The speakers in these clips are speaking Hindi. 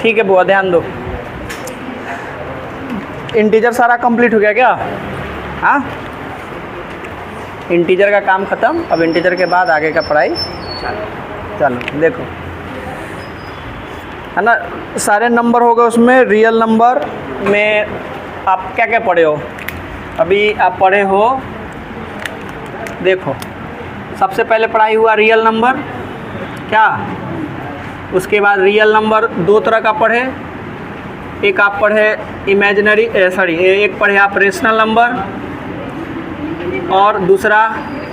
ठीक है बुआ, ध्यान दो। इंटीजर सारा कंप्लीट हो गया क्या? हाँ, इंटीजर का काम ख़त्म। अब इंटीजर के बाद आगे का पढ़ाई चलो देखो, है ना। सारे नंबर हो गए उसमें। रियल नंबर में आप क्या क्या पढ़े हो? अभी आप पढ़े हो, देखो सबसे पहले पढ़ाई हुआ रियल नंबर क्या, उसके बाद रियल नंबर दो तरह का पढ़े। एक आप पढ़े इमेजिनरी, सॉरी एक पढ़े आप रेशनल नंबर और दूसरा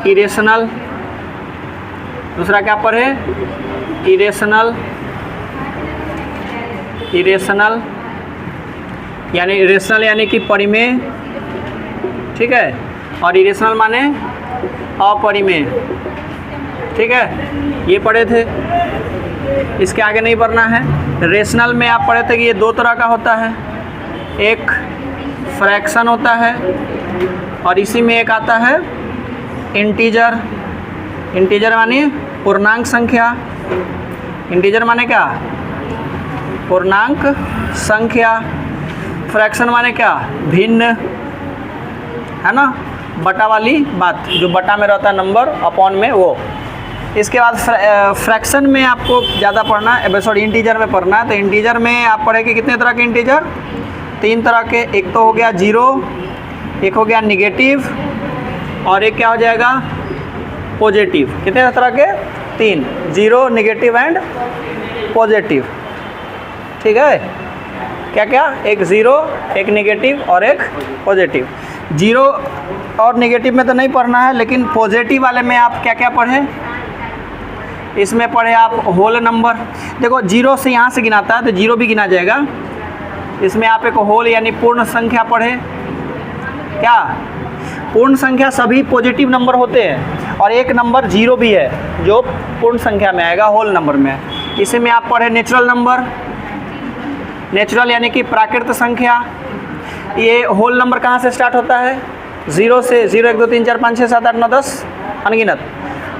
इरेशनल। दूसरा क्या पढ़े? इरेशनल। इरेशनल यानी इरेशनल यानी कि परिमेय, ठीक है। और इरेशनल माने अपरिमेय, ठीक है। ये पढ़े थे, इसके आगे नहीं पढ़ना है। रेशनल में आप पढ़े थे कि ये दो तरह का होता है, एक फ्रैक्शन होता है और इसी में एक आता है इंटीजर। इंटीजर माने पूर्णांक संख्या। इंटीजर माने क्या? पूर्णांक संख्या। फ्रैक्शन माने क्या? भिन्न, है ना, बटा वाली बात, जो बटा में रहता है नंबर अपॉन में वो। इसके बाद फ्रैक्शन में आपको ज़्यादा पढ़ना है, सॉरी इंटीजर में पढ़ना है। तो इंटीजर में आप पढ़े कि कितने तरह के इंटीजर? तीन तरह के। एक तो हो गया जीरो, एक हो गया निगेटिव और एक क्या हो जाएगा? पॉजिटिव। कितने तरह के? तीन, जीरो, निगेटिव एंड पॉजिटिव, ठीक है। क्या क्या? एक ज़ीरो, एक निगेटिव और एक पॉजिटिव। जीरो और निगेटिव में तो नहीं पढ़ना है, लेकिन पॉजिटिव वाले में आप क्या क्या पढ़े? इसमें पढ़े आप होल नंबर। देखो जीरो से यहाँ से गिनाता है तो जीरो भी गिना जाएगा। इसमें आप एक होल यानी पूर्ण संख्या पढ़े। क्या? पूर्ण संख्या सभी पॉजिटिव नंबर होते हैं और एक नंबर जीरो भी है जो पूर्ण संख्या में आएगा, होल नंबर में। इसी में आप पढ़े नेचुरल नंबर। नेचुरल यानी कि प्राकृत संख्या। ये होल नंबर कहाँ से स्टार्ट होता है? ज़ीरो से। 0 1 2 3 4 5 6 7 8 9 10 अनगिनत।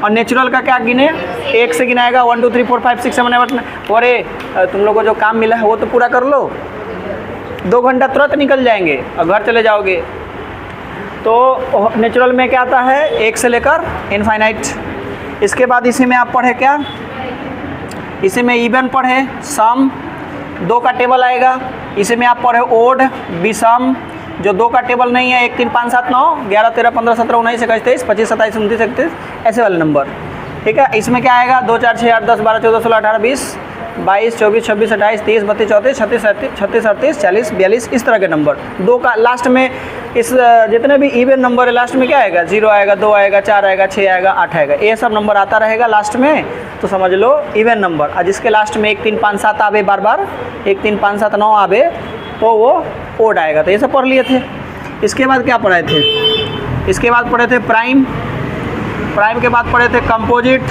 और नेचुरल का क्या गिने? एक से गिनाएगा 1 2 3 4 5 6 7 8 9। अरे तुम लोग को जो काम मिला है वो तो पूरा कर लो, 2 घंटा तुरंत निकल जाएंगे और घर चले जाओगे। तो नेचुरल में क्या आता है? एक से लेकर इनफाइनाइट। इसके बाद इसी में आप पढ़े क्या? इसी में इवन पढ़े, सम, दो का टेबल आएगा। इसी में आप पढ़े ओड, विषम, जो दो का टेबल नहीं है, 1 3 5 7 9 11 13 15 17 19 21 23 25 27 29 31 ऐसे वाले नंबर, ठीक है। इसमें क्या आएगा? 2 4 6 8 10 12 14 16 18 20 22 24 26 28 30 32 34 36 37 38 40 42 इस तरह के नंबर। दो का लास्ट में, इस जितने भी इवन नंबर है लास्ट में क्या आएगा? 0 आएगा, 2 आएगा, 4 आएगा, 6 आएगा, 8 आएगा, ये सब नंबर आता रहेगा लास्ट में, तो समझ लो इवन नंबर। और जिसके लास्ट में 1 3 5 7 आवे बार बार, 1 3 5 7 9 आवे तो वो ओड आएगा। तो ये सब पढ़ लिए थे। इसके बाद क्या पढ़े थे? इसके बाद पढ़े थे प्राइम। प्राइम के बाद पढ़े थे कंपोजिट।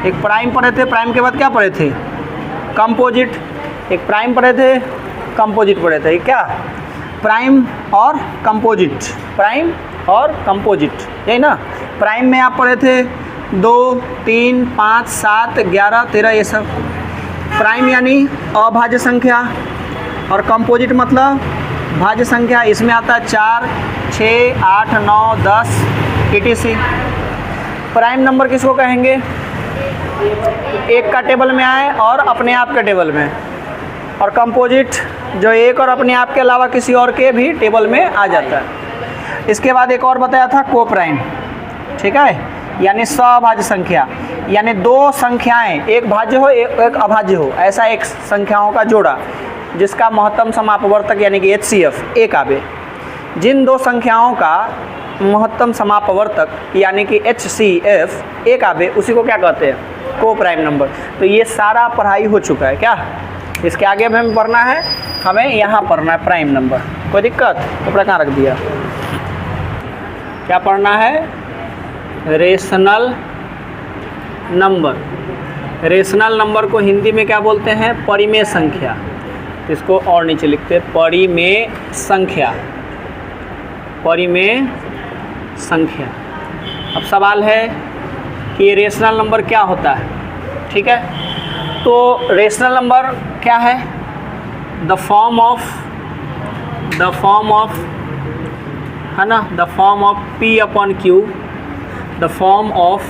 एक प्राइम पढ़े थे, प्राइम के बाद क्या पढ़े थे? कंपोजिट। एक प्राइम पढ़े थे, कंपोजिट पढ़े थे। क्या? प्राइम और कंपोजिट। प्राइम और कंपोजिट, यही ना। प्राइम में आप पढ़े थे 2 3 5 7 11 13 ये सब। प्राइम यानी अभाज्य संख्या और कंपोजिट मतलब भाज्य संख्या। इसमें आता है 4 6 8 9 10 etc। प्राइम नंबर किसको कहेंगे? एक का टेबल में आए और अपने आप के टेबल में। और कंपोजिट जो एक और अपने आप के अलावा किसी और के भी टेबल में आ जाता है। इसके बाद एक और बताया था को प्राइम, ठीक है, यानी सभाज्य संख्या, यानी दो संख्याएं, एक भाज्य हो एक अभाज्य हो, ऐसा एक संख्याओं का जोड़ा जिसका महत्तम समापवर्तक यानी कि HCF एक आवे। जिन दो संख्याओं का महत्तम समापवर्तक यानी कि HCF एक आवे उसी को क्या कहते हैं? को प्राइम नंबर। तो ये सारा पढ़ाई हो चुका है क्या? इसके आगे हमें पढ़ना है, हमें यहाँ पढ़ना है प्राइम नंबर। कोई दिक्कत? कपड़ा कहाँ रख दिया? क्या पढ़ना है? Rational number. रेशनल नंबर को हिंदी में क्या बोलते हैं? परिमेय संख्या। इसको और नीचे लिखते हैं परिमेय संख्या। परिमेय संख्या। अब सवाल है कि रेशनल नंबर क्या होता है, ठीक है। तो रेशनल नंबर क्या है, द फॉर्म ऑफ है ना, the form of P upon Q, the form of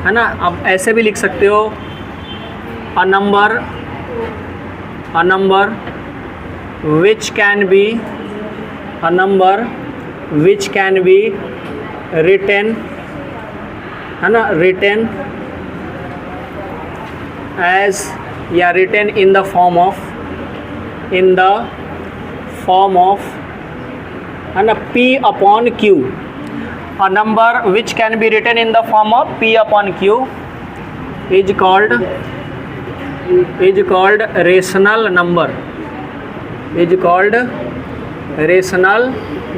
है ना। अब ऐसे भी लिख सकते हो, a number which can be a number which can be written है ना, written as या written in the form of है ना P upon Q. A number which can be written in the form of P upon Q is called rational number. Is called rational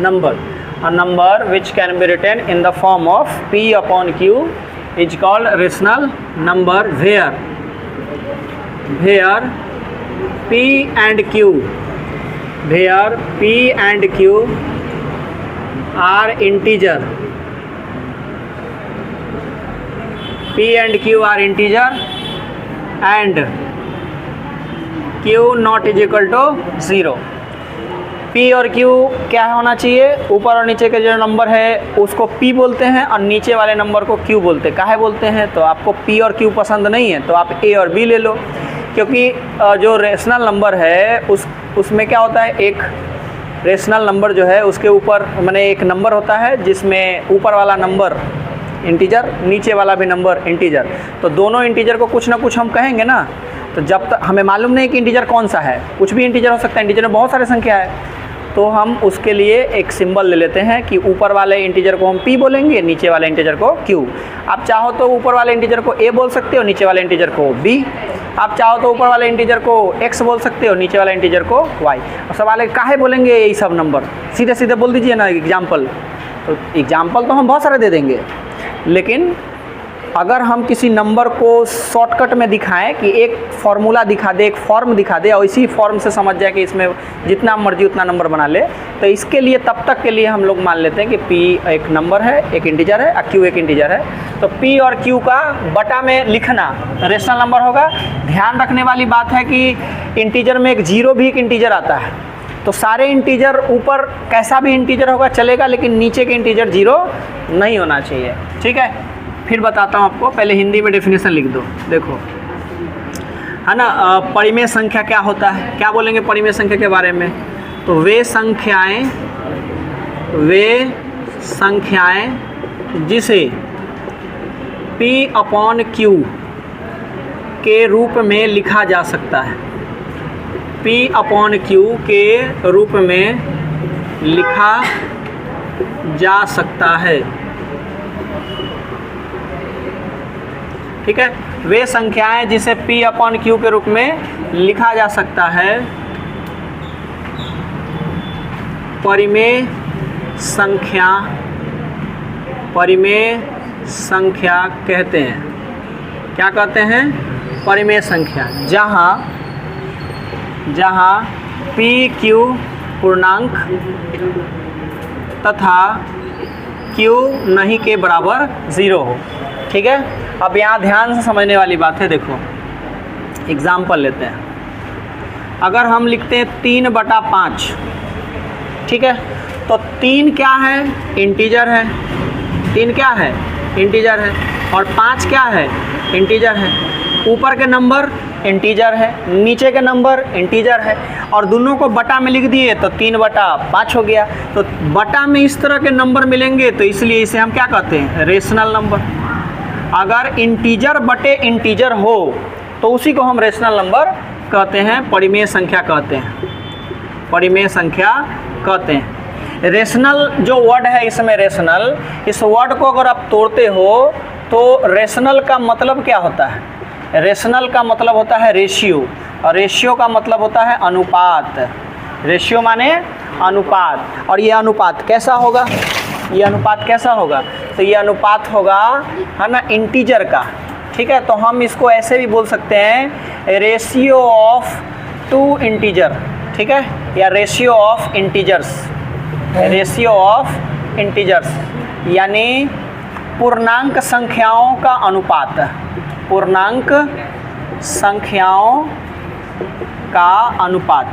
number. A number which can be written in the form of P upon Q is called rational number where P and Q are integer. P and Q are integer and Q not is equal to 0. P और Q क्या होना चाहिए, ऊपर और नीचे के जो नंबर है उसको P बोलते हैं और नीचे वाले नंबर को Q बोलते हैं। काहे बोलते हैं, तो आपको P और Q पसंद नहीं है तो आप A और B ले लो, क्योंकि जो रेशनल नंबर है उसमें क्या होता है, एक रेशनल नंबर जो है उसके ऊपर माने एक नंबर होता है जिसमें ऊपर वाला नंबर इंटीजर, नीचे वाला भी नंबर इंटीजर, तो दोनों इंटीजर को कुछ ना कुछ हम कहेंगे ना। तो जब तक हमें मालूम नहीं कि इंटीजर कौन सा है, कुछ भी इंटीजर हो सकता है, इंटीजर में बहुत सारे संख्या है, तो हम उसके लिए एक सिंबल ले लेते हैं कि ऊपर वाले इंटीजर को हम P बोलेंगे, नीचे वाले इंटीजर को Q। आप चाहो तो ऊपर वाले इंटीजर को A बोल सकते हो, नीचे वाले इंटीजर को B। आप चाहो तो ऊपर वाले इंटीजर को X बोल सकते हो, नीचे वाले इंटीजर को Y। और सवाल है काहे बोलेंगे ये सब नंबर, सीधे सीधे बोल दीजिए ना एग्जाम्पल। तो एग्जाम्पल तो हम बहुत सारे दे देंगे, लेकिन अगर हम किसी नंबर को शॉर्टकट में दिखाएं कि एक फार्मूला दिखा दे, एक फॉर्म दिखा दे और इसी फॉर्म से समझ जाए कि इसमें जितना मर्जी उतना नंबर बना ले, तो इसके लिए तब तक के लिए हम लोग मान लेते हैं कि P एक नंबर है, एक इंटीजर है, और Q एक इंटीजर है। तो P और Q का बटा में लिखना रेशनल नंबर होगा। ध्यान रखने वाली बात है कि इंटीजर में एक जीरो भी एक इंटीजर आता है, तो सारे इंटीजर ऊपर कैसा भी इंटीजर होगा चलेगा, लेकिन नीचे के इंटीजर जीरो नहीं होना चाहिए। ठीक है, फिर बताता हूँ आपको, पहले हिंदी में डेफिनेशन लिख दो। देखो है ना, परिमेय संख्या क्या होता है, क्या बोलेंगे परिमेय संख्या के बारे में, तो वे संख्याएं जिसे P अपॉन Q के रूप में लिखा जा सकता है, P अपॉन Q के रूप में लिखा जा सकता है। ठीक है, वे संख्याएं जिसे P अपॉन Q के रूप में लिखा जा सकता है परिमेय संख्या कहते हैं। क्या कहते हैं, परिमेय संख्या। जहाँ P Q पूर्णांक तथा Q नहीं के बराबर 0 हो। ठीक है, अब यहाँ ध्यान से समझने वाली बात है। देखो एग्जाम्पल लेते हैं, अगर हम लिखते हैं 3/5, ठीक है, तो 3 क्या है, इंटीजर है। 3 क्या है, इंटीजर है, और 5 क्या है, इंटीजर है। ऊपर के नंबर इंटीजर है, नीचे के नंबर इंटीजर है, और दोनों को बटा में लिख दिए तो 3/5 हो गया। तो बटा में इस तरह के नंबर मिलेंगे, तो इसलिए इसे हम क्या कहते हैं, रेशनल नंबर। अगर इंटीजर बटे इंटीजर हो तो उसी को हम रेशनल नंबर कहते हैं, परिमेय संख्या कहते हैं, परिमेय संख्या कहते हैं। रेशनल जो वर्ड है इसमें, रेशनल, इस वर्ड को अगर आप तोड़ते हो तो रेशनल का मतलब क्या होता है, रेशनल का मतलब होता है रेशियो, और रेशियो का मतलब होता है अनुपात। रेशियो माने अनुपात, और ये अनुपात कैसा होगा, ये अनुपात कैसा होगा, तो ये अनुपात होगा है ना इंटीजर का। ठीक है, तो हम इसको ऐसे भी बोल सकते हैं रेशियो ऑफ 2 इंटीजर। ठीक है, या ratio of integers, ratio of integers यानी पूर्णांक संख्याओं का अनुपात, पूर्णांक संख्याओं का अनुपात,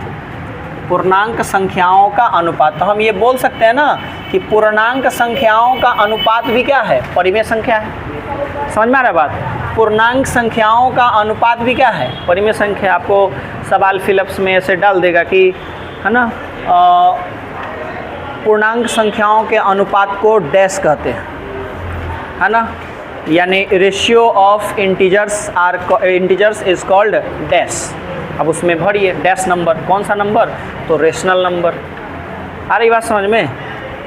पूर्णांक संख्याओं का अनुपात। तो हम ये बोल सकते हैं ना कि पूर्णांक संख्याओं का अनुपात भी क्या है, परिमेय संख्या है। समझ में आ रहा है बात? पूर्णांक संख्याओं का अनुपात भी क्या है, परिमेय संख्या। आपको सवाल फिलअप्स में ऐसे डाल देगा कि है ना, पूर्णांक संख्याओं के अनुपात को डैश कहते हैं, है ना, यानी ratio of integers is called dash. अब उसमें भरिए डैश नंबर, कौन सा नंबर, तो रेशनल नंबर। आ रही बात समझ में?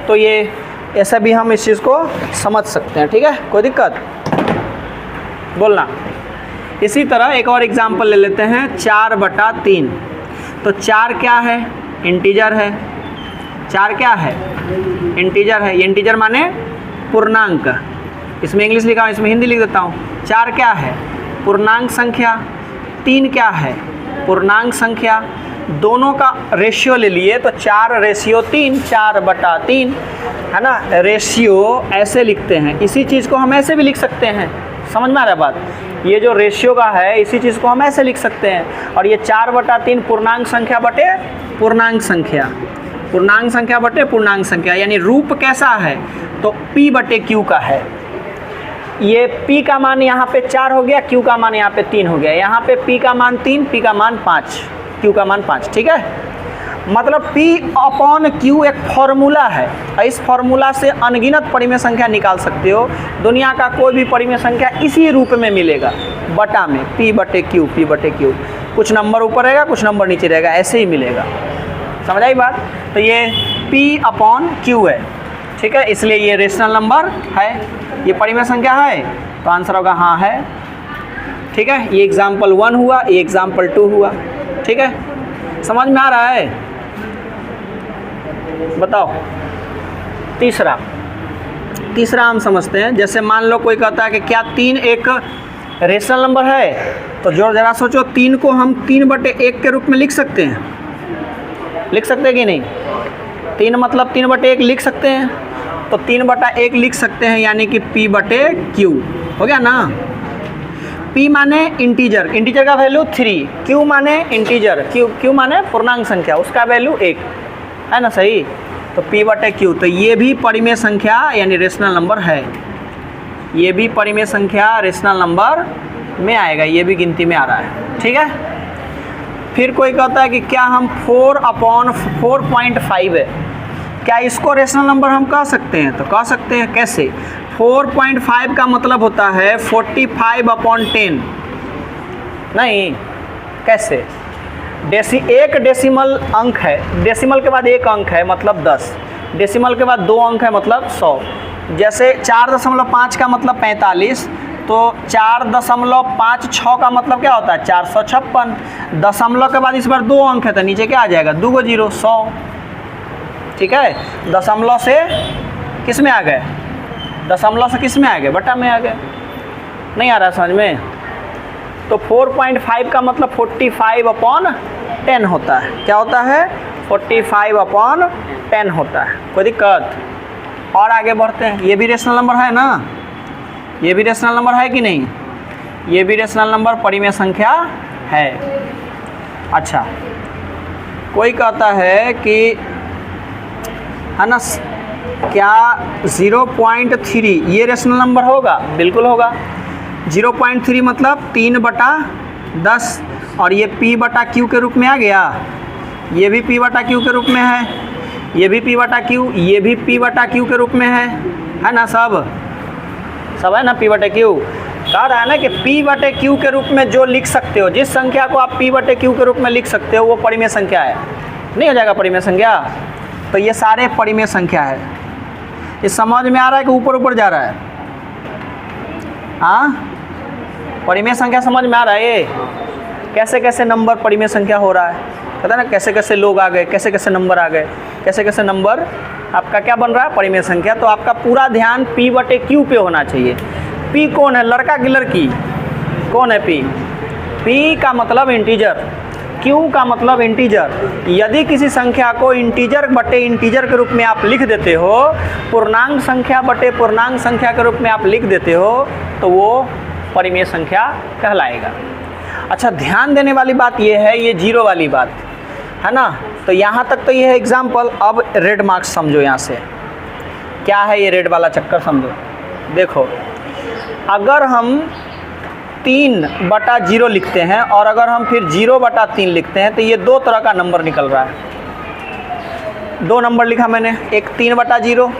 तो ये ऐसा भी हम इस चीज़ को समझ सकते हैं, ठीक है, कोई दिक्कत बोलना। इसी तरह एक और एग्जांपल ले लेते हैं, 4/3। तो 4 क्या है, इंटीजर है। 4 क्या है, इंटीजर है। इंटीजर माने पूर्णांक, इसमें इंग्लिश लिखा हूँ, इसमें हिंदी लिख देता हूँ। 4 क्या है, पूर्णांक संख्या। 3 क्या है, पूर्णांक संख्या। दोनों का रेशियो ले लिए तो 4/3, 4/3, है ना। रेशियो ऐसे लिखते हैं, इसी चीज़ को हम ऐसे भी लिख सकते हैं। समझ में आ रहा है बात? ये जो रेशियो का है, इसी चीज़ को हम ऐसे लिख सकते हैं। और ये 4/3 पूर्णांक संख्या बटे पूर्णांक संख्या, पूर्णांक संख्या बटे पूर्णांक संख्या, यानी रूप कैसा है, तो P/Q का है। ये P का मान यहाँ पे 4 हो गया, Q का मान यहाँ पे 3 हो गया। यहाँ पे P का मान 3, P का मान 5, Q का मान 5, ठीक है। मतलब P/Q एक फॉर्मूला है, इस फॉर्मूला से अनगिनत परिमेय संख्या निकाल सकते हो। दुनिया का कोई भी परिमेय संख्या इसी रूप में मिलेगा, बटा में P/Q, P/Q। कुछ नंबर ऊपर रहेगा, कुछ नंबर नीचे रहेगा, ऐसे ही मिलेगा। समझ आई बात? तो ये P/Q है, ठीक है, इसलिए ये रेशनल नंबर है। ये परिमेय संख्या है, तो आंसर होगा हाँ है, ठीक है। ये एग्जाम्पल 1 हुआ, ये एग्जाम्पल 2 हुआ, ठीक है। समझ में आ रहा है? बताओ। तीसरा हम समझते हैं। जैसे मान लो कोई कहता है कि क्या 3 एक रेशनल नंबर है, तो जो जरा सोचो, 3 को हम 3/1 के रूप में लिख सकते हैं, लिख सकते हैं कि नहीं? 3 मतलब 3/1 लिख सकते हैं, तो 3/1 लिख सकते हैं, यानी कि P/Q हो गया ना। P माने इंटीजर, इंटीजर का वैल्यू 3, Q माने इंटीजर, Q माने पूर्णांक संख्या, उसका वैल्यू 1 है ना, सही। तो P/Q, तो ये भी परिमेय संख्या यानी रेशनल नंबर है। ये भी परिमेय संख्या रेशनल नंबर में आएगा, ये भी गिनती में आ रहा है, ठीक है। फिर कोई कहता है कि क्या हम 4/4.5 है, क्या इसको रेशनल नंबर हम कह सकते हैं? तो कह सकते हैं। कैसे? 4.5 का मतलब होता है 45/10। नहीं, कैसे? एक डेसिमल अंक है, डेसिमल के बाद एक अंक है मतलब 10, डेसिमल के बाद 2 अंक है मतलब 100। जैसे 4.5 का मतलब 45, तो 4.56 का मतलब क्या होता है, 456। दशमलव के बाद इस बार 2 अंक है, तो नीचे क्या आ जाएगा, 2 को 0, 100, ठीक है। दशमलव से किस में आ गए, दशमलव से किस में आ गए, बटा में आ गए। नहीं आ रहा समझ में? तो 4.5 का मतलब 45/10 होता है। क्या होता है? 45/10 होता है। कोई दिक्कत? और आगे बढ़ते हैं। ये भी रेशनल नंबर है ना, ये भी रेशनल नंबर है कि नहीं? ये भी रेशनल नंबर परिमेय संख्या है। अच्छा, कोई कहता है कि है ना, क्या 0.3 ये रेशनल नंबर होगा? बिल्कुल होगा। 0.3 मतलब 3/10, और ये P/Q के रूप में आ गया। ये भी P/Q के रूप में है, ये भी P/Q, ये भी P/Q के रूप में है ना, सब है ना P/Q। कह रहा है ना कि P/Q के रूप में जो लिख सकते हो, जिस संख्या को आप P/Q के रूप में लिख सकते हो, वो परिमेय संख्या है। नहीं हो जाएगा परिमेय संख्या? तो ये सारे परिमेय संख्या है। ये समझ में आ रहा है कि ऊपर ऊपर जा रहा है? हाँ, परिमेय संख्या समझ में आ रहा है? ये कैसे कैसे नंबर परिमेय संख्या हो रहा है, पता है ना, कैसे कैसे लोग आ गए, कैसे कैसे नंबर आ गए, कैसे कैसे नंबर आपका क्या बन रहा है, परिमेय संख्या। तो आपका पूरा ध्यान P/Q पे होना चाहिए। P कौन है, लड़का की लड़की? कौन है P? P का मतलब इंटीजर, Q का मतलब इंटीजर। यदि किसी संख्या को इंटीजर बटे इंटीजर के रूप में आप लिख देते हो, पूर्णांक संख्या बटे पूर्णांक संख्या के रूप में आप लिख देते हो, तो वो परिमेय संख्या कहलाएगा। अच्छा, ध्यान देने वाली बात ये है, ये जीरो वाली बात है ना। तो यहाँ तक तो ये है एग्जाम्पल। अब रेड मार्क्स समझो, यहाँ से क्या है ये रेड वाला चक्कर समझो। देखो, अगर हम 3/0 लिखते हैं और अगर हम फिर 0/3 लिखते हैं तो ये दो तरह का नंबर निकल रहा है। दो नंबर लिखा मैंने, एक 3/0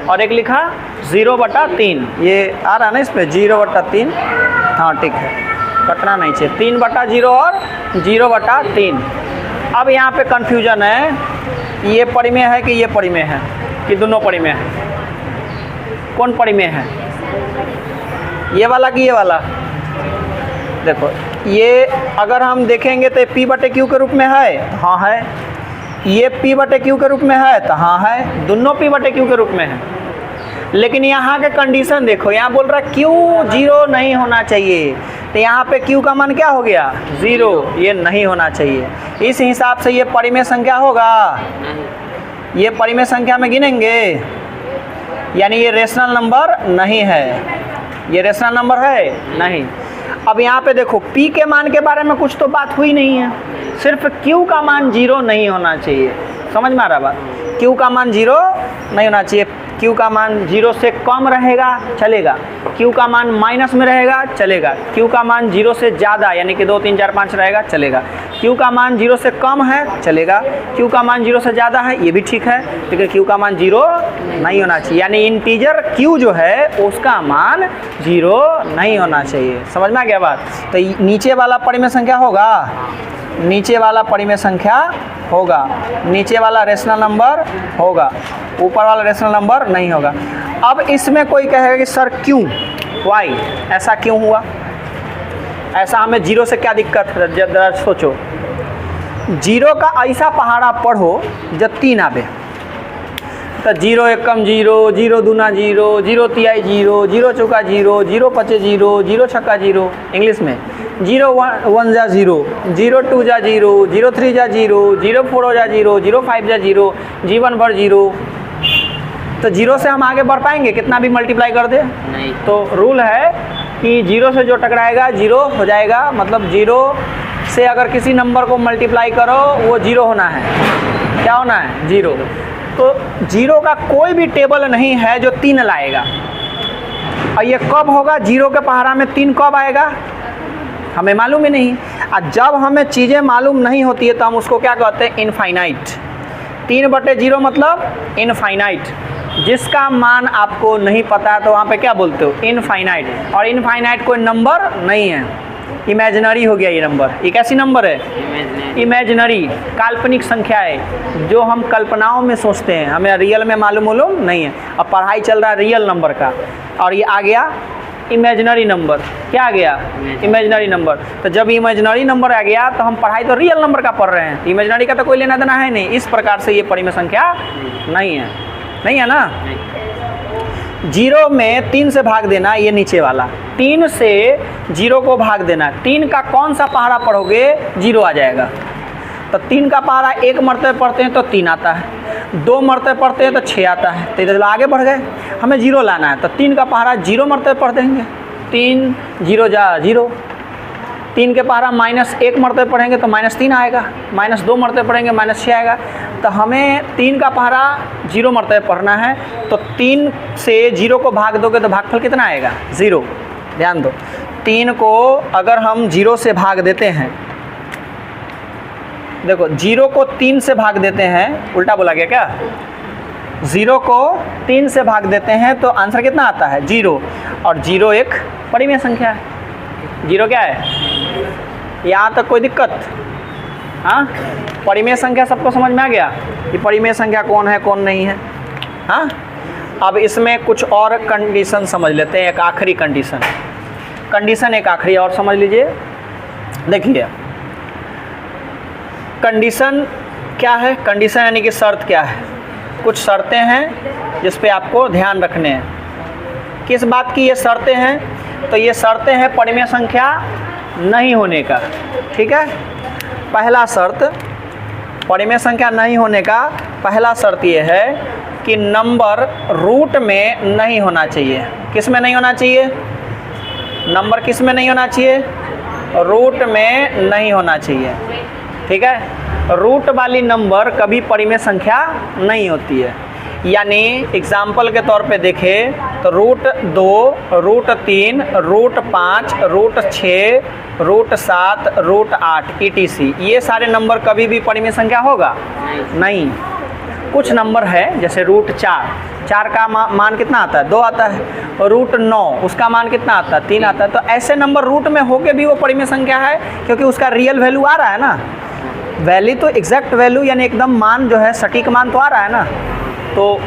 और एक लिखा 0/3। ये आ रहा है ना इस पर 0/3, हाँ ठीक है, कटना नहीं चाहिए। 3/0 और 0/3। अब यहाँ पे कन्फ्यूजन है, ये परिमेय है कि ये परिमेय है, कि दोनों परिमेय है? कौन परिमेय है, ये वाला कि ये वाला? देखो, ये अगर हम देखेंगे तो P/Q के रूप में है, हाँ है। ये P/Q के रूप में है तो हाँ है, दोनों P/Q के रूप में है। लेकिन यहाँ के कंडीशन देखो, यहाँ बोल रहा है Q 0 नहीं होना चाहिए, तो यहाँ पे Q का मान क्या हो गया? 0। ये नहीं होना चाहिए। इस हिसाब से ये परिमेय संख्या होगा, ये परिमेय संख्या में गिनेंगे, यानी ये रेशनल नंबर नहीं है। ये रेशनल नंबर है नहीं। अब यहाँ पे देखो, P के मान के बारे में कुछ तो बात हुई नहीं है, सिर्फ Q का मान 0 नहीं होना चाहिए। समझ में आ रहा बात? Q का मान 0 नहीं होना चाहिए। Q का मान 0 से कम रहेगा चलेगा, Q का मान माइनस में रहेगा चलेगा, Q का मान 0 से ज़्यादा यानी कि 2 3 4 5 रहेगा चलेगा, Q का मान 0 से कम है चलेगा, Q का मान 0 से ज़्यादा है ये भी ठीक है, लेकिन Q का मान 0 नहीं होना चाहिए। यानी इंटीजर Q जो है उसका मान 0 नहीं होना चाहिए। समझ में आ गया बात? तो नीचे वाला परिमेय संख्या होगा, नीचे वाला परिमेय संख्या होगा, नीचे वाला रेशनल नंबर होगा, ऊपर वाला रेशनल नंबर नहीं होगा। अब इसमें कोई कहेगा कि सर क्यों, वाई, ऐसा क्यों हुआ? ऐसा हमें 0 से क्या दिक्कत है? जरा सोचो, 0 का ऐसा पहाड़ा पढ़ो जब 3 आवे, तो 0 एकम 0, 0 दूना 0, 0 तिहाई 0, 0 चौका 0, 0 पचे 0, 0 छक्का 0। इंग्लिश में 0 1 जा 0, 0 2 जा 0, 0 3 जा 0, 0 4 जा 0, 0 5 जा 0, G1 भर 0। तो 0 से हम आगे बढ़ पाएंगे कितना भी मल्टीप्लाई कर दे? नहीं। तो रूल है कि 0 से जो टकराएगा 0 हो जाएगा, मतलब 0 से अगर किसी नंबर को मल्टीप्लाई करो वो 0 होना है। क्या होना है? 0। तो 0 का कोई भी टेबल नहीं है जो 3 लाएगा। और ये कब होगा? 0 के पहाड़ा में 3 कब आएगा हमें मालूम ही नहीं। और जब हमें चीज़ें मालूम नहीं होती है तो हम उसको क्या कहते हैं? इनफाइनाइट। 3/0 मतलब इनफाइनाइट। जिसका मान आपको नहीं पता तो वहाँ पे क्या बोलते हो? इनफाइनाइट। और इनफाइनाइट कोई नंबर नहीं है, इमेजिनरी हो गया ये नंबर। ये कैसी नंबर है? इमेजिनरी, काल्पनिक संख्या है जो हम कल्पनाओं में सोचते हैं, हमें रियल में मालूम नहीं है। अब पढ़ाई चल रहा है रियल नंबर का और ये आ गया इमेजिनरी नंबर। क्या आ गया? Imaginary number. तो जब इमेजिनरी नंबर आ गया तो हम पढ़ाई तो रियल नंबर का पढ़ रहे हैं, इमेजिनरी का तो कोई लेना देना है नहीं। इस प्रकार से ये परिमेय संख्या नहीं है, नहीं है ना। 0 में 3 से भाग देना, ये नीचे वाला 3 से 0 को भाग देना। 3 का कौन सा पहाड़ा पढ़ोगे 0 आ जाएगा। तो 3 का पहाड़ा 1 मरतबे पढ़ते हैं तो 3 आता है, 2 मरतबे पढ़ते हैं तो 6 आता है। तो इधर आगे बढ़ गए, हमें 0 लाना है तो 3 का पहाड़ा 0 मरतबे पढ़ देंगे, 3 0 जा 0। 3 के पहाड़ा -1 मरतबे पढ़ेंगे तो -3 आएगा, -2 मरतबे पढ़ेंगे -6 आएगा। तो हमें 3 का पहाड़ा 0 मरतबे पढ़ना है, तो 3 से 0 को भाग दोगे तो भागफल कितना आएगा? 0। ध्यान दो, 3 को अगर हम 0 से भाग देते हैं, देखो 0 को 3 से भाग देते हैं, उल्टा बोला गया क्या? 0 को 3 से भाग देते हैं तो आंसर कितना आता है? 0। और 0 एक परिमेय संख्या है। 0 क्या है? यहाँ तक कोई दिक्कत? हाँ, परिमेय संख्या सबको समझ में आ गया कि परिमेय संख्या कौन है कौन नहीं है। हाँ, अब इसमें कुछ और कंडीशन समझ लेते हैं। एक आखिरी कंडीशन एक आखिरी और समझ लीजिए। देखिए कंडीशन क्या है? कंडीशन यानी कि शर्त क्या है? कुछ शर्तें हैं जिस पे आपको ध्यान रखने हैं। किस बात की ये शर्तें हैं? तो ये शर्तें हैं परिमेय संख्या नहीं होने का। ठीक है, पहला शर्त परिमेय संख्या नहीं होने का पहला शर्त ये है कि नंबर रूट में नहीं होना चाहिए। किस में नहीं होना चाहिए? नंबर किस में नहीं होना चाहिए? रूट में नहीं होना चाहिए। ठीक है, रूट वाली नंबर कभी परिमेय संख्या नहीं होती है। यानी एग्जाम्पल के तौर पे देखें तो √2, √3, √5, √6, √7, √8 ETC ये सारे नंबर कभी भी परिमेय संख्या होगा नहीं। कुछ नंबर है जैसे √4 का मान कितना आता है? 2 आता है। √9 उसका मान कितना आता है? 3 आता है। तो ऐसे नंबर रूट में होके भी वो परिमेय संख्या है, क्योंकि उसका रियल वैल्यू आ रहा है ना। वैल्यू तो एग्जैक्ट वैल्यू यानी एकदम मान जो है सटीक मान तो आ रहा है ना। तो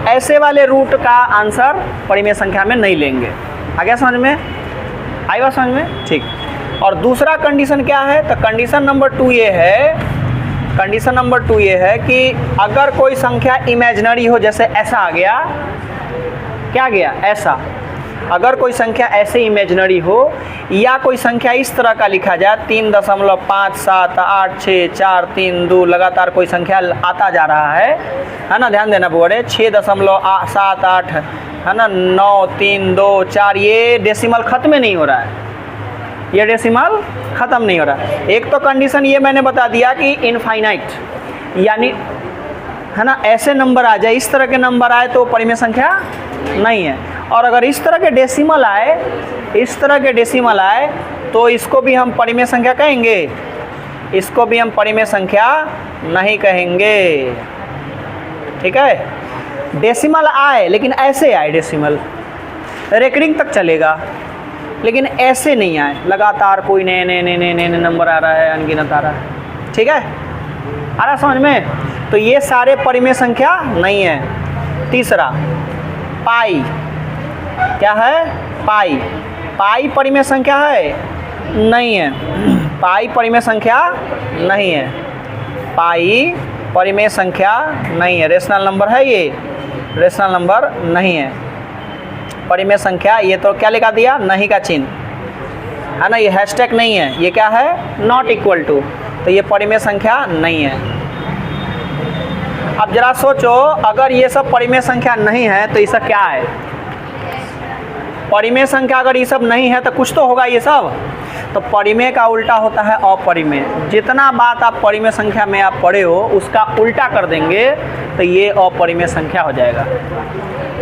ऐसे वाले रूट का आंसर परिमेय संख्या में नहीं लेंगे। आ गया समझ में? आई बात समझ में? ठीक। और दूसरा कंडीशन क्या है? तो कंडीशन नंबर 2 ये है कि अगर कोई संख्या इमेजिनरी हो, जैसे ऐसा आ गया, क्या गया? ऐसा। अगर कोई संख्या ऐसे इमेजिनरी हो या कोई संख्या इस तरह का लिखा जाए 3.5786432 लगातार कोई संख्या आता जा रहा है ना, ध्यान देना बोले 6.78 है ना, 9 3 2 4, ये डेसिमल खत्म नहीं हो रहा है, ये डेसिमल ख़त्म नहीं हो रहा है। एक तो कंडीशन ये मैंने बता दिया कि इनफाइनाइट यानी है ना, ऐसे नंबर आ जाए, इस तरह के नंबर आए तो परिमेय संख्या नहीं है। और अगर इस तरह के डेसिमल आए तो इसको भी हम परिमेय संख्या कहेंगे, इसको भी हम परिमेय संख्या नहीं कहेंगे। ठीक है, डेसिमल आए लेकिन ऐसे आए, डेसिमल रेकरिंग तक चलेगा लेकिन ऐसे नहीं आए लगातार कोई नए नंबर आ रहा है, अनगिनत आ रहा है। ठीक है, आ रहा समझ में? तो ये सारे परिमेय संख्या नहीं है। तीसरा पाई, क्या है? पाई परिमेय संख्या है? नहीं है। पाई परिमेय संख्या नहीं है। पाई परिमेय संख्या नहीं है। रेशनल नंबर है ये? रेशनल नंबर नहीं है। परिमेय संख्या ये तो क्या लिखा दिया? नहीं का चिन्ह है ना, ये हैशटैग नहीं है, ये क्या है? Not equal to. तो ये परिमेय संख्या नहीं है। अब जरा सोचो, अगर ये सब परिमेय संख्या नहीं है तो ये सब क्या है? परिमेय संख्या अगर ये सब नहीं है तो कुछ तो होगा ये सब। तो परिमेय का उल्टा होता है अपरिमेय। जितना बात आप परिमेय संख्या में आप पढ़े हो उसका उल्टा कर देंगे तो ये अपरिमेय संख्या हो जाएगा।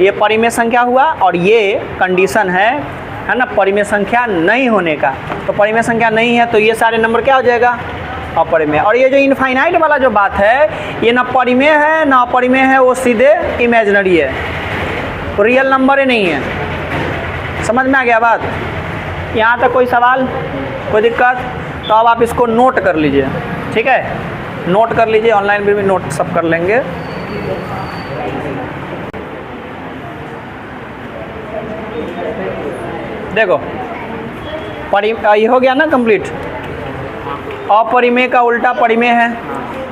ये परिमेय संख्या हुआ और ये कंडीशन है ना परिमेय संख्या नहीं होने का। तो परिमेय संख्या नहीं है तो ये सारे नंबर क्या हो जाएगा? अपरिमेय। और ये जो इनफाइनाइट वाला जो बात है, ये ना परिमेय है ना अपरिमेय है, वो सीधे इमेजिनरी है, रियल नंबर ही नहीं है। समझ में आ गया बात? यहाँ तक कोई सवाल, कोई दिक्कत? तो अब आप इसको नोट कर लीजिए। ठीक है, नोट कर लीजिए, ऑनलाइन भी नोट सब कर लेंगे। देखो ये हो गया ना कंप्लीट। अपरिमेय का उल्टा परिमेय है।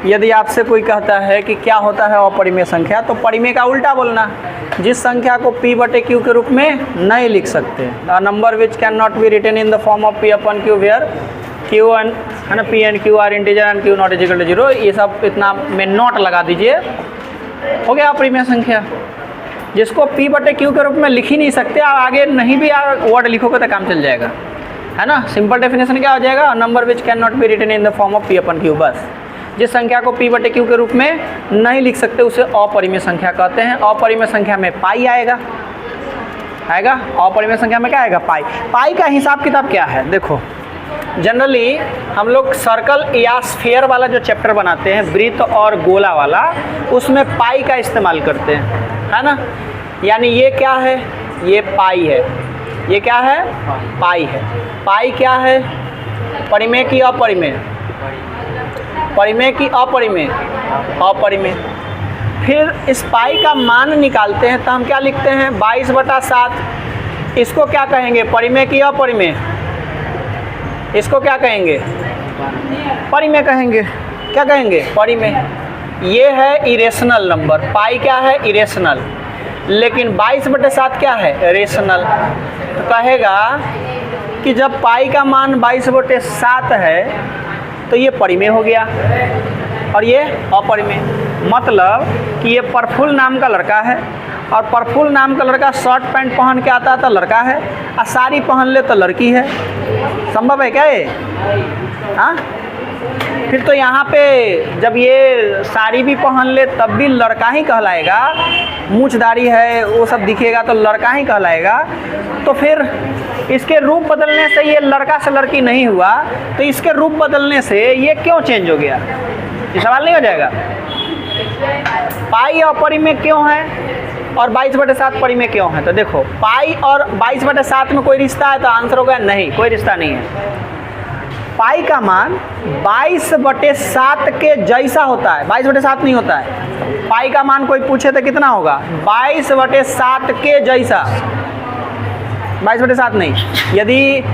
यदि आपसे कोई कहता है कि क्या होता है अपरिमेय संख्या, तो परिमेय का उल्टा बोलना। जिस संख्या को P/Q के रूप में नहीं लिख सकते, number which can not be written in the form of P/Q where Q and है ना, P and Q are integer and Q not equal to 0, ये सब इतना में नोट लगा दीजिए, हो गया अपरिमेय संख्या। जिसको P/Q के रूप में लिख ही नहीं सकते, आप आगे नहीं भी वर्ड लिखोगे तो काम चल जाएगा, है ना। सिंपल डेफिनेशन क्या हो जाएगा? Number which can not be written in the form of P/Q। बस जिस संख्या को P/Q के रूप में नहीं लिख सकते उसे अपरिमेय संख्या कहते हैं। अपरिमेय संख्या में पाई आएगा। अपरिमेय संख्या में क्या आएगा? पाई का हिसाब किताब क्या है? देखो जनरली हम लोग सर्कल या स्फीयर वाला जो चैप्टर बनाते हैं, वृत्त और गोला वाला, उसमें पाई का इस्तेमाल करते हैं, है ना। यानी ये क्या है? ये पाई है। ये क्या है? पाई है। पाई क्या है? परिमेय की अपरिमेय? परिमेय की अपरिमेय? अपरिमेय। फिर इस पाई का मान निकालते हैं तो हम क्या लिखते हैं? 22/7। इसको क्या कहेंगे? परिमेय की अपरिमेय? इसको क्या कहेंगे? परिमेय कहेंगे। क्या कहेंगे? परिमेय। ये है इरेशनल नंबर। पाई क्या है? इरेशनल। लेकिन 22/7 क्या है? रेशनल। तो कहेगा कि जब पाई का मान 22/7 है तो ये परिमेय हो गया और ये अपरिमेय। मतलब कि ये प्रफुल्ल नाम का लड़का है और प्रफुल्ल नाम का लड़का शर्ट पैंट पहन के आता है तो लड़का है, और साड़ी पहन ले तो लड़की है। संभव है क्या ये? हाँ, फिर तो यहाँ पे जब ये साड़ी भी पहन ले तब भी लड़का ही कहलाएगा, मूंछदारी है वो सब दिखेगा तो लड़का ही कहलाएगा। तो फिर इसके रूप बदलने से ये लड़का से लड़की नहीं हुआ, तो इसके रूप बदलने से ये क्यों चेंज हो गया? ये सवाल नहीं हो जाएगा? पाई अपरिमेय क्यों है और 22/7 परिमेय क्यों है? तो देखो, पाई और 22/7 में कोई रिश्ता है? तो आंसर होगा नहीं, कोई रिश्ता नहीं है। पाई का मान 22/7 के जैसा होता है, 22/7 नहीं होता है। पाई का मान कोई पूछे तो कितना होगा? 22/7 के जैसा, 22/7 नहीं। यदि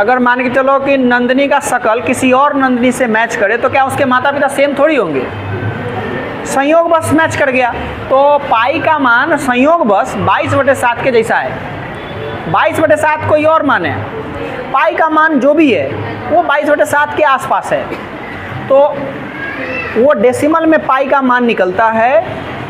अगर मान के चलो कि नंदिनी का शकल किसी और नंदिनी से मैच करे तो क्या उसके माता पिता सेम थोड़ी होंगे? संयोग बस मैच कर गया। तो पाई का मान संयोग बस 22/7 के जैसा है। 22/7 कोई और मान है, पाई का मान जो भी है वो 22/7 के आसपास है। तो वो डेसिमल में पाई का मान निकलता है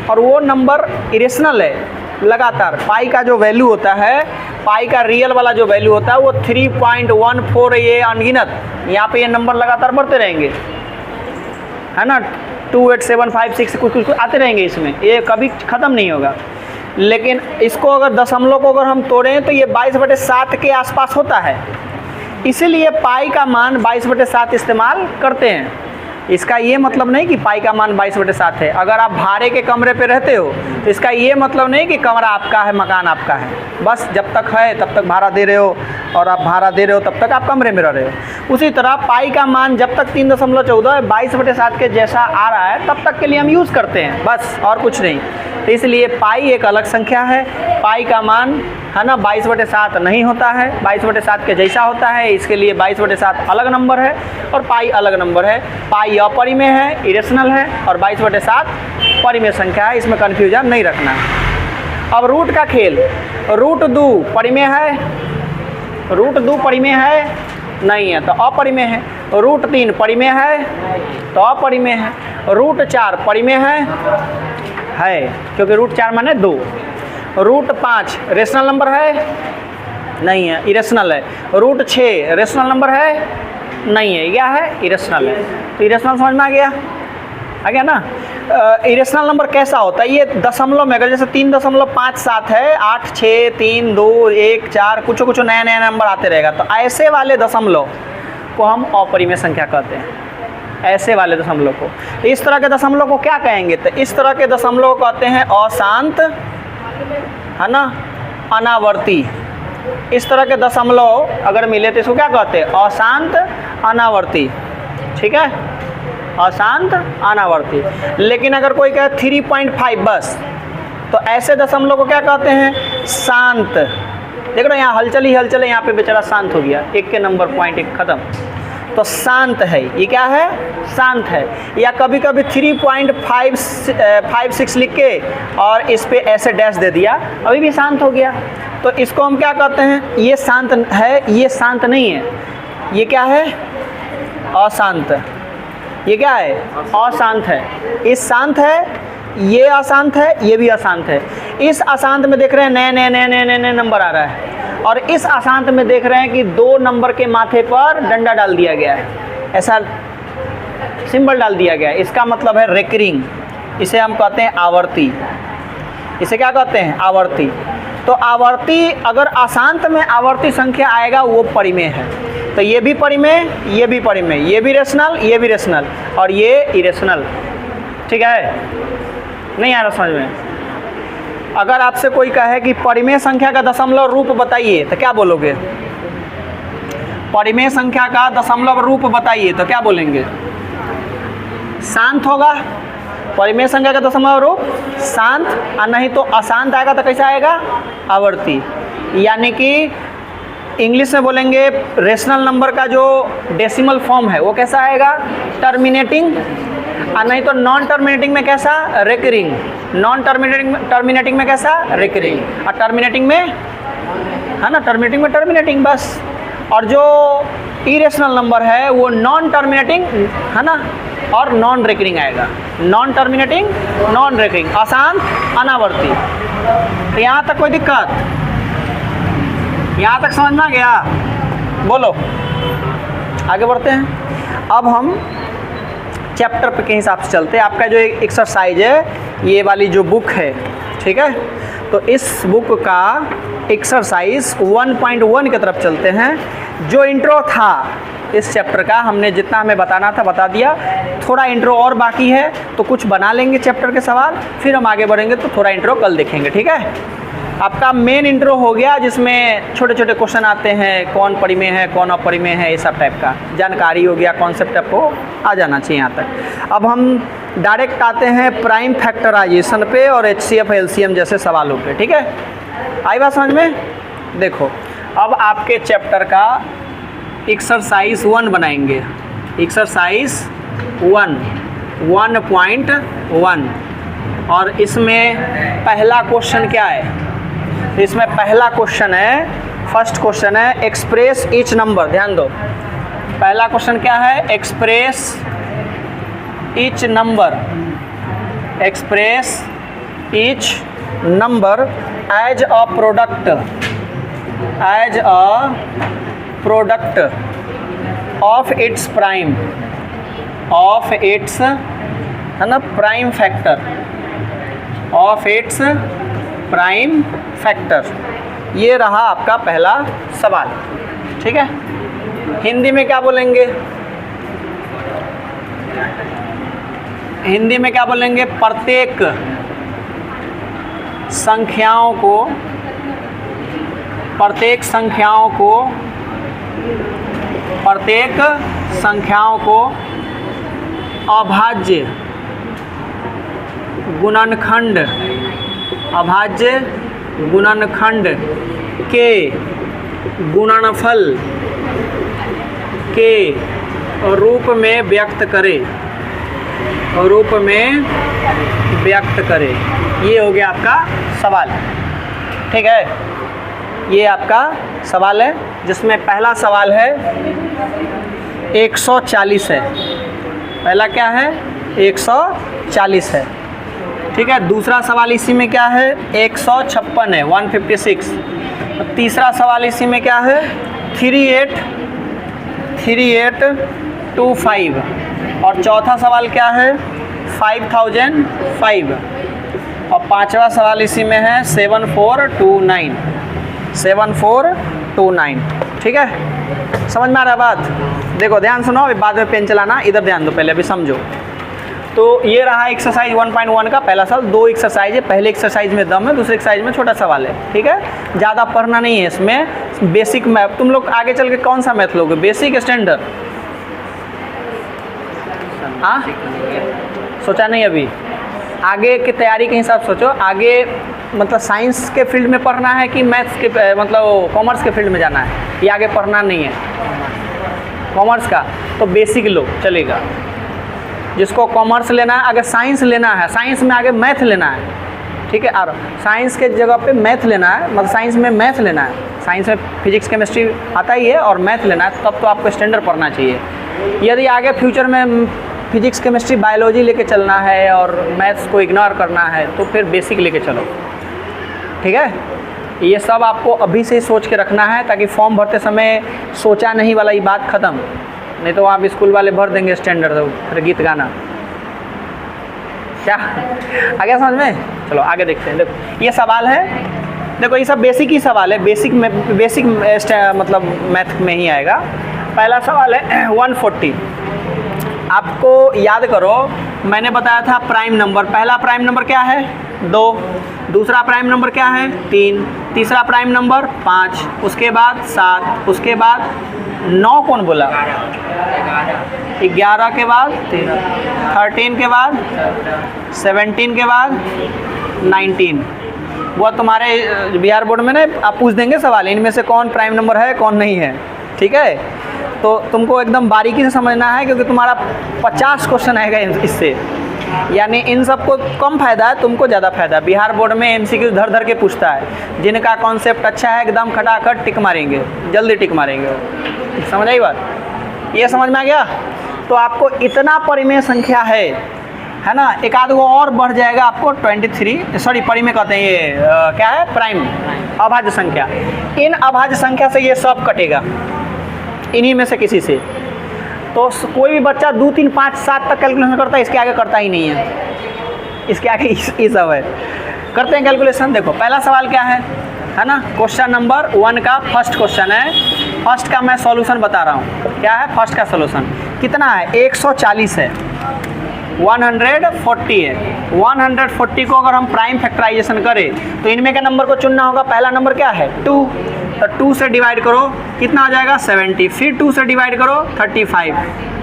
और वो नंबर इरेशनल है लगातार। पाई का जो वैल्यू होता है, पाई का रियल वाला जो वैल्यू होता है वो 3.14, ये अनगिनत, यहाँ पे ये नंबर लगातार बढ़ते रहेंगे, है ना। 2, 8, 7, 5, 6 कुछ आते रहेंगे इसमें, ये कभी ख़त्म नहीं होगा। लेकिन इसको अगर दशमलव को अगर हम तोड़ें तो ये 22/7 के आसपास होता है, इसीलिए पाई का मान 22/7 इस्तेमाल करते हैं। इसका ये मतलब नहीं कि पाई का मान 22/7 है। अगर आप भाड़े के कमरे पे रहते हो तो इसका ये मतलब नहीं कि कमरा आपका है, मकान आपका है। बस जब तक है तब तक भाड़ा दे रहे हो, और आप भाड़ा दे रहे हो तब तक आप कमरे में रह रहे हो। उसी तरह पाई का मान जब तक 3.14 22/7 के जैसा आ रहा है तब तक के लिए हम यूज़ करते हैं, बस, और कुछ नहीं। तो इसलिए पाई एक अलग संख्या है। पाई का मान, है ना, 22/7 नहीं होता है, 22/7 के जैसा होता है। इसके लिए 22/7 अलग नंबर है और पाई अलग नंबर है। पाई अपरिमेय है, इरेशनल है, और 22/7 परिमेय संख्या है। इसमें कन्फ्यूजन नहीं रखना। अब रूट का खेल, √2 परिमेय है, √2 परिमेय है नहीं है तो अपरिमेय है। √3 परिमेय है तो अपरिमेय है। √4 परिमेय है क्योंकि √4 माने 2। √5 रेशनल नंबर है नहीं है, इरेशनल है। √6 रेशनल नंबर है नहीं है, क्या है? इरेशनल है। तो इरेशनल समझ में आ गया ना। इरेशनल नंबर कैसा होता है? ये दशमलव में, अगर जैसे 3.57 है, 8, 6, 3, 2, 1, 4 कुछ नया नंबर आते रहेगा, तो ऐसे वाले दशमलव को हम अपरिमेय संख्या कहते हैं। ऐसे वाले दशमलव को, तो इस तरह के दशमलव को क्या कहेंगे? तो इस तरह के दशमलव को कहते हैं अशांत, है ना, अनावर्ती। इस तरह के दशमलव अगर मिले तो इसको क्या कहते हैं? अशांत अनावर्ती। ठीक है, अशांत अनावर्ती। लेकिन अगर कोई कहे 3.5 बस, तो ऐसे दशमलव को क्या कहते हैं? शांत। देख रहे हो यहाँ हलचल ही हलचल है, यहाँ पे बेचारा शांत हो गया, एक के नंबर पॉइंट एक खत्म। तो शांत है, ये क्या है? शांत है। या कभी कभी 3.56 लिख के और इस पे ऐसे डैश दे दिया, अभी भी शांत हो गया। तो इसको हम क्या कहते हैं? ये शांत है, ये शांत नहीं है। ये क्या है? अशांत। ये क्या है? अशांत है। इस शांत है, ये अशांत है, ये भी अशांत है। इस अशांत में देख रहे हैं नए नंबर आ रहा है, और इस अशांत में देख रहे हैं कि 2 नंबर के माथे पर डंडा डाल दिया गया है, ऐसा सिंबल डाल दिया गया है। इसका मतलब है रेकरिंग। इसे हम कहते हैं आवर्ती। इसे क्या कहते हैं? आवर्ती। तो आवर्ती, अगर अशांत में आवर्ती संख्या आएगा वो परिमेय है। तो ये भी परिमेय, ये भी परिमेय, ये भी रेशनल, ये भी रेशनल, और ये इरेशनल। ठीक है, नहीं आ रहा समझ में? अगर आपसे कोई कहे कि परिमेय संख्या का दशमलव रूप बताइए तो क्या बोलोगे? परिमेय संख्या का दशमलव रूप बताइए तो क्या बोलेंगे? शांत होगा। परिमेय संख्या का दशमलव रूप शांत, और नहीं तो अशांत आएगा तो कैसा आएगा? आवर्ती। यानी कि इंग्लिश में बोलेंगे रेशनल नंबर का जो डेसिमल फॉर्म है वो कैसा आएगा? टर्मिनेटिंग। और नहीं तो नॉन टर्मिनेटिंग में कैसा? रेकरिंग। नॉन टर्मिनेटिंग में कैसा? रेकरिंग। और टर्मिनेटिंग में, है ना, टर्मिनेटिंग में टर्मिनेटिंग बस। और जो इरेशनल नंबर है वो नॉन टर्मिनेटिंग, है ना, और नॉन रेकरिंग आएगा। नॉन टर्मिनेटिंग, नॉन रेकरिंग, अशांत, अनावर्ती। तो यहाँ तक कोई दिक्कत? यहाँ तक समझ में आ गया? बोलो, आगे बढ़ते हैं। अब हम चैप्टर के हिसाब से चलते हैं। आपका जो एक्सरसाइज है, ये वाली जो बुक है, ठीक है, तो इस बुक का एक्सरसाइज 1.1 की तरफ चलते हैं। जो इंट्रो था इस चैप्टर का, हमने जितना हमें बताना था बता दिया। थोड़ा इंट्रो और बाकी है, तो कुछ बना लेंगे चैप्टर के सवाल, फिर हम आगे बढ़ेंगे। तो थोड़ा इंट्रो कल देखेंगे, ठीक है। आपका मेन इंट्रो हो गया, जिसमें छोटे छोटे क्वेश्चन आते हैं, कौन परिमेय है, कौन अपरिमेय है, ये सब टाइप का जानकारी हो गया, कॉन्सेप्ट आपको आ जाना चाहिए यहाँ तक। अब हम डायरेक्ट आते हैं प्राइम फैक्टराइजेशन पे और HCF LCM जैसे सवालों पे, ठीक है। आई बात समझ में? देखो, अब आपके चैप्टर का एक्सरसाइज 1 बनाएंगे। एक्सरसाइज 1.1 और इसमें पहला क्वेश्चन क्या है? इसमें पहला क्वेश्चन है, फर्स्ट क्वेश्चन है एक्सप्रेस ईच नंबर। ध्यान दो, पहला क्वेश्चन क्या है? Express each number, express each number as a product, as a product of its prime, of its, है ना, prime factor, of its prime factor. ये रहा आपका पहला सवाल, ठीक है। हिंदी में क्या बोलेंगे? हिंदी में क्या बोलेंगे? प्रत्येक संख्याओं को, प्रत्येक संख्याओं को, प्रत्येक संख्याओं को अभाज्य गुणनखंड, अभाज्य गुणनखंड के गुणनफल के रूप में व्यक्त करे, रूप में व्यक्त करे। ये हो गया आपका सवाल, ठीक है। ये आपका सवाल है, जिसमें पहला सवाल है 140 है। पहला क्या है? 140 है, ठीक है। दूसरा सवाल इसी में क्या है? 156 है, 156। तीसरा सवाल इसी में क्या है? 3825। और चौथा सवाल क्या है? 5005। और पांचवा सवाल इसी में है 7429, 7429, ठीक है। समझ में आ रहा है बात? देखो ध्यान सुनो, अभी बाद में पेन चलाना, इधर ध्यान दो, पहले अभी समझो। तो ये रहा एक्सरसाइज 1.1 का पहला सवाल। 2 एक्सरसाइज है, पहले एक्सरसाइज में दम है, दूसरे एक्सरसाइज में छोटा सवाल है, ठीक है। ज़्यादा पढ़ना नहीं है इसमें, बेसिक मैथ। तुम लोग आगे चल के कौन सा मैथ लोगे? Basic, standard? हाँ, सोचा नहीं अभी? आगे की तैयारी के हिसाब से सोचो। आगे मतलब साइंस के फील्ड में पढ़ना है कि मैथ्स के, मतलब कॉमर्स के फील्ड में जाना है? ये आगे पढ़ना नहीं है कॉमर्स का, तो बेसिक लो चलेगा। जिसको कॉमर्स लेना है, अगर साइंस लेना है, साइंस में आगे मैथ लेना है, ठीक है। और साइंस के जगह पे मैथ लेना है, मतलब साइंस में मैथ लेना है, साइंस में फिजिक्स केमिस्ट्री आता ही है और मैथ लेना है, तब तो आपको स्टैंडर्ड पढ़ना चाहिए। यदि आगे फ्यूचर में फिजिक्स केमिस्ट्री बायोलॉजी लेके चलना है और मैथ्स को इग्नोर करना है, तो फिर बेसिक लेके चलो, ठीक है। ये सब आपको अभी से सोच के रखना है, ताकि फॉर्म भरते समय सोचा नहीं वाला ये बात ख़त्म, नहीं तो आप स्कूल वाले भर देंगे स्टैंडर्ड, फिर गीत गाना। क्या आगे समझ में? चलो आगे देखते हैं। देखो ये सवाल है, देखो ये सब बेसिक ही सवाल है, बेसिक मतलब मैथ में ही आएगा। पहला सवाल है 140। आपको याद करो, मैंने बताया था प्राइम नंबर। पहला प्राइम नंबर क्या है? 2। दूसरा प्राइम नंबर क्या है? 3। तीसरा प्राइम नंबर 5, उसके बाद 7, उसके बाद 9 कौन बोला? 11 के बाद 13 के बाद 17 के बाद 19। वो तुम्हारे बिहार बोर्ड में ना आप पूछ देंगे सवाल, इनमें से कौन प्राइम नंबर है कौन नहीं है, ठीक है। तो तुमको एकदम बारीकी से समझना है, क्योंकि तुम्हारा 50 क्वेश्चन आएगा इससे, यानी इन सबको कम फायदा है, तुमको ज़्यादा फायदा है। बिहार बोर्ड में MCQ धर धर के पूछता है, जिनका कॉन्सेप्ट अच्छा है एकदम खटाखट टिक मारेंगे, जल्दी टिक मारेंगे। समझ आई बात? ये समझ में आ गया? तो आपको इतना परिमेय संख्या है है ना, एक आध गो और बढ़ जाएगा आपको 23, सॉरी परिमेय कहते हैं ये क्या है, प्राइम अभाज्य संख्या। इन अभाज्य संख्या से ये सब कटेगा, इन्हीं में से किसी से। तो कोई भी बच्चा 2, 3, 5, 7 तक कैलकुलेशन करता है, इसके आगे करता ही नहीं है, इसके आगे ये सब है। करते हैं कैलकुलेशन। देखो पहला सवाल क्या है ना, क्वेश्चन नंबर 1 का फर्स्ट क्वेश्चन है। फर्स्ट का मैं सॉल्यूशन बता रहा हूँ, क्या है फर्स्ट का सॉल्यूशन, कितना है 140 है, 140 है। 140 को अगर हम प्राइम फैक्टराइजेशन करें तो इनमें के नंबर को चुनना होगा। पहला नंबर क्या है 2, तो 2 से डिवाइड करो कितना आ जाएगा 70, फिर 2 से डिवाइड करो 35।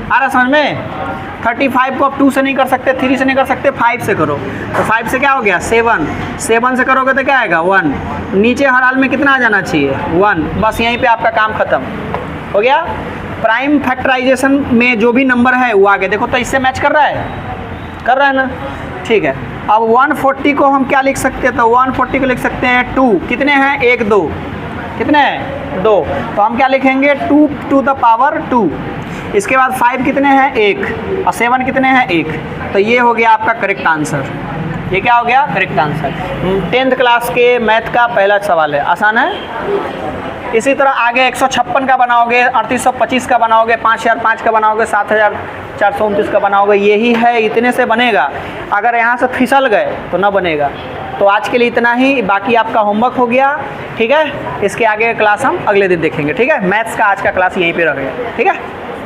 आ रहा समझ में? 35 को आप 2 से नहीं कर सकते, 3 से नहीं कर सकते, 5 से करो। तो 5 से क्या हो गया 7, 7 से करोगे तो क्या आएगा 1, नीचे हर हाल में कितना आ जाना चाहिए 1। बस यहीं पे आपका काम खत्म हो गया। प्राइम फैक्टराइजेशन में जो भी नंबर है वो आगे देखो, तो इससे मैच कर रहा है ना, ठीक है। अब 140 को हम क्या लिख सकते हैं, तो 140 को लिख सकते हैं 2, कितने हैं 1, 2, कितने हैं 2, तो हम क्या लिखेंगे 2 to the power 2। इसके बाद 5 कितने हैं 1, और 7 कितने हैं 1, तो ये हो गया आपका करेक्ट आंसर। ये क्या हो गया करेक्ट आंसर। 10th क्लास के मैथ का पहला सवाल है, आसान है। इसी तरह आगे 156 का बनाओगे, 3825 का बनाओगे, 5005 का बनाओगे, 7429 का बनाओगे, यही है, इतने से बनेगा। अगर यहाँ से फिसल गए तो ना बनेगा। तो आज के लिए इतना ही, बाकी आपका होमवर्क हो गया, ठीक है। इसके आगे क्लास हम अगले दिन देखेंगे, ठीक है। मैथ्स का आज का क्लास यहीं पे रह गया, ठीक है।